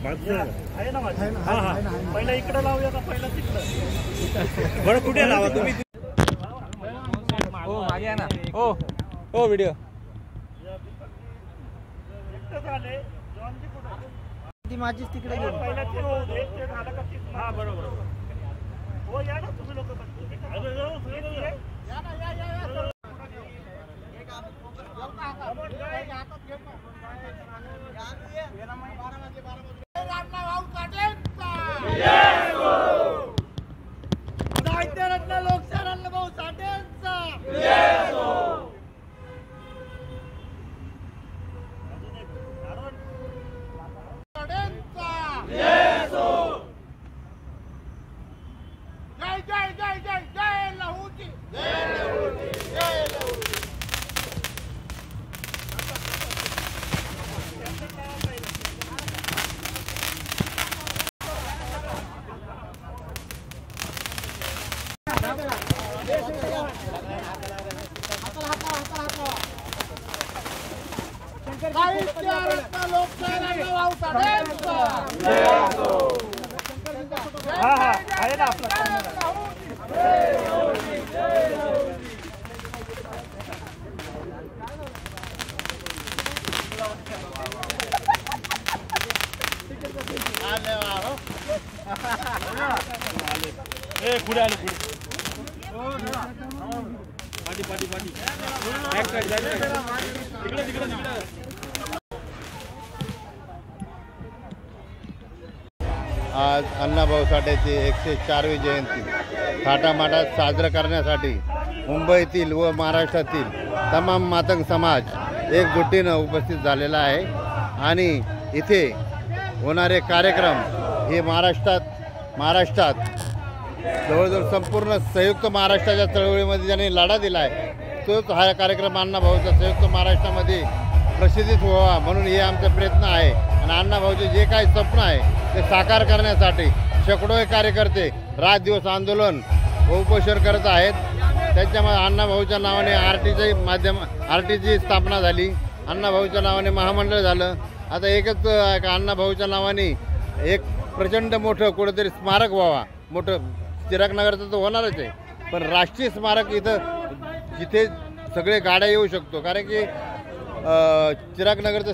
आहे ना माझं? पहिला इकडे लावूया का पहिला तिकडं? बरं कुठे लावा तुम्ही? हो मागे आहे ना. हो हो व्हिडिओ ती माझीच तिकडे गेली. पहिला ते होऊ दे, ते झालं का ती. हा बरोबर. हो या ना तुम्ही लोक साहित्यरत्न लोकशाहीर अण्णाभाऊ साठेंचा जय जय जय जय जय लहूजी जय लहूजी जय लहूजी. साहित्यरत्न लोकशाहीर अण्णाभाऊ साठेंचा. हा हा आहे ना आपला. पुढे आले पुढे. पाठी पाठी पाठी तिकडे तिकडे तिकडे. आज अण्णाभाऊ साठेची 104वी जयंती थाटामाटात साजरं करण्यासाठी मुंबईतील व महाराष्ट्रातील तमाम मातंग समाज एकजुटीनं उपस्थित झालेला आहे. आणि इथे होणारे कार्यक्रम हे महाराष्ट्रात जवळजवळ संपूर्ण संयुक्त महाराष्ट्राच्या चळवळीमध्ये ज्यांनी लढा दिला आहे तोच हा कार्यक्रम अण्णाभाऊचा संयुक्त महाराष्ट्रामध्ये प्रसिद्धीत व्हावा म्हणून हे आमचा प्रयत्न आहे. आणि अण्णाभाऊचे जे काही स्वप्न आहे ते साकार करण्यासाठी शेकडो कार्यकर्ते रात दिवस आंदोलन व उपोषण करत आहेत. त्याच्यामुळे अण्णाभाऊच्या नावाने आरटीची स्थापना झाली. अण्णाभाऊच्या नावाने महामंडळ झालं. आता एकच अण्णाभाऊच्या नावाने एक प्रचंड मोठं कुठंतरी स्मारक व्हावा. मोठं टिळकनगरचं तर होणारच आहे पण राष्ट्रीय स्मारक इथं जिथे सगळे गाड्या येऊ शकतो. कारण की टिळकनगरचं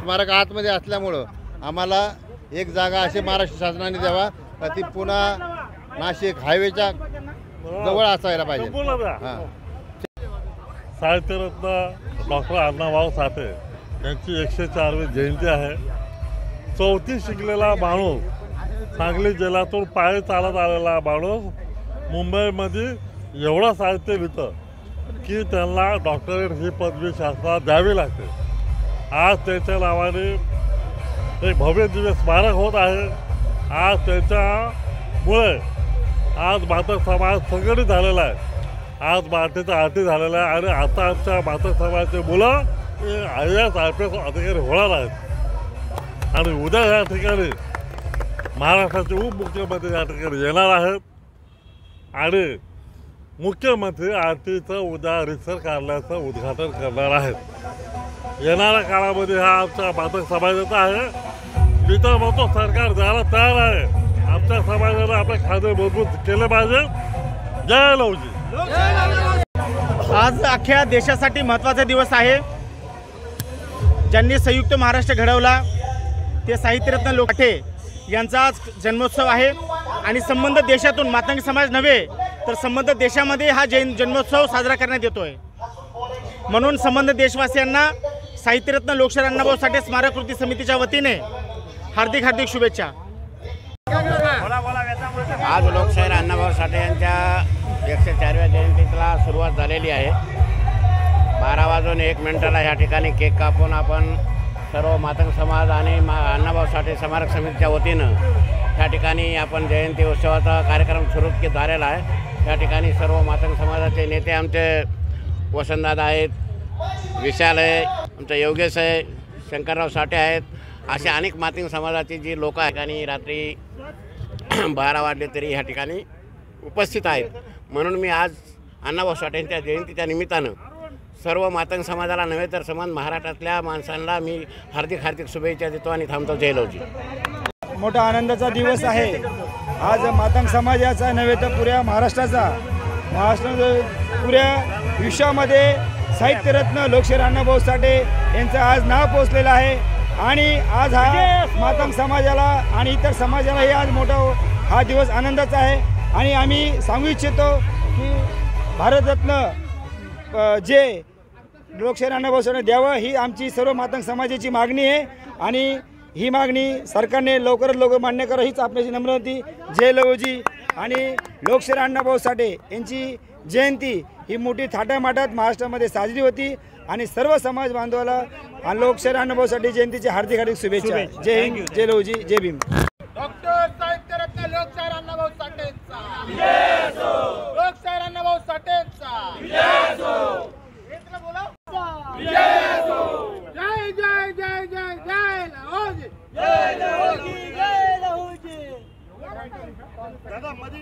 स्मारक आतमध्ये असल्यामुळं आम्हाला एक जागा अशी महाराष्ट्र शासनाने द्यावा का ती पुन्हा नाशिक हायवेच्या जवळ असायला पाहिजे. हां. साहित्यरत्न डॉक्टर अण्णाभाऊ साठे यांची 104वी जयंती आहे. 34 शिकलेला माणूस सांगली जिल्ह्यातून पायी चालत आलेला माणूस मुंबईमध्ये एवढं साहित्य लिहितं की त्यांना डॉक्टरेट ही पदवी शासनात द्यावी लागते. आज त्याच्या नावाने एक भव्य दिव्य स्मारक होत आहे. आज त्याच्यामुळे आज मातक समाज संघटित झालेला आहे. आज मराठीचा आरती झालेला आहे आणि आता आमच्या मातक समाजाचे मुलं हे IAS IPS अधिकारी होणार आहेत. आणि उद्या या ठिकाणी महाराष्ट्राचे उपमुख्यमंत्री या ठिकाणी येणार आहेत आणि मुख्यमंत्री आरतीचं उद्या रिसर कार्यालयाचं उद्घाटन करणार आहेत. येणाऱ्या काळामध्ये हा आमच्या मातक समाजाचा आहे. मी तर म्हणतो सरकार द्यायला तयार आहे. आमच्या समाजाने आपले खाते मजबूत केले पाहिजे. जय लहूजी. आज अख्ख्या देशासाठी महत्त्वाचा दिवस आहे. ज्यांनी संयुक्त महाराष्ट्र घडवला ते साहित्यरत्न लोकशाहीर साठे यांचा आज जन्मोत्सव आहे. आणि संबंध देशातून मातंग समाज नव्हे तर संबंध देशामध्ये हा जन्मोत्सव साजरा करण्यात येतोय. म्हणून संबंध देशवासियांना साहित्यरत्न लोकशाहीर अण्णाभाऊ साठे स्मारक कृती समितीच्या वतीने हार्दिक हार्दिक शुभेच्छा. आज लोकशाहीर अण्णाभाऊ साठे यांच्या 104व्या जयंतीला सुरुवात झालेली आहे. 12:01 ह्या ठिकाणी केक कापून आपण सर्व मातंग समाज आणि अण्णाभाऊ साठे स्मारक समितीच्या वतीनं ह्या ठिकाणी आपण जयंती उत्सवाचा कार्यक्रम सुरू झालेला आहे. या ठिकाणी सर्व मातंग समाजाचे नेते आमचे वसंतदादा आहेत, विशाल आहे, आमचा योगेश आहे, शंकरराव साठे आहेत. असे अनेक मातंग समाजाची जी लोक आहेत आणि रात्री 12 वाजले तरी ह्या ठिकाणी उपस्थित आहेत. म्हणून मी आज अण्णाभाऊ साठेंच्या जयंतीच्या निमित्तानं सर्व मातंग समाजाला नव्हे तर समान महाराष्ट्रातल्या माणसांना मी हार्दिक हार्दिक शुभेच्छा देतो आणि थांबतो. जय लहूजी. मोठा आनंदाचा दिवस आहे। आज मातंग समाजाचा नव्हे तर पुऱ्या महाराष्ट्राचा पुऱ्या विश्वामध्ये साहित्यरत्न लोकशाहीर अण्णाभाऊ साठे यांचं आज नाव पोचलेलं आहे आणि आज हा मातंग समाजाला आणि इतर समाजालाही आज मोठा हा दिवस आनंदाचा आहे। आणि आम्ही सांगू इच्छितो की भारतरत्न जे लोकशाहीर अण्णाभाऊ साठे द्यावं ही आमची सर्व मातंग समाजाची मागणी आहे आणि ही मागणी सरकारने लवकरात लवकर मान्य करावं हीच आपल्याची नम्र होती। जय लवजी। आणि लोकशाहीर अण्णाभाऊ साठे यांची जयंती ही मोठी थाटामाटात महाराष्ट्रामध्ये साजरी होती आणि सर्व समाज बांधवाला लोकशाहीर अण्णाभाऊ साठे जयंतीची हार्दिक हार्दिक शुभेच्छा। जय हिंद, जय लवजी, जय भीम। डॉक्टर साहित्यरत्न लोकशाहीर अण्णाभाऊ साठेंचा विजय असो। लोकशाहीर अण्णाभाऊ साठेंचा विजय असो। एकला बोला विजय असो। जय जय जय जय जय लहोजी, जय लहोजी, जय लहोजी। दादा मध्ये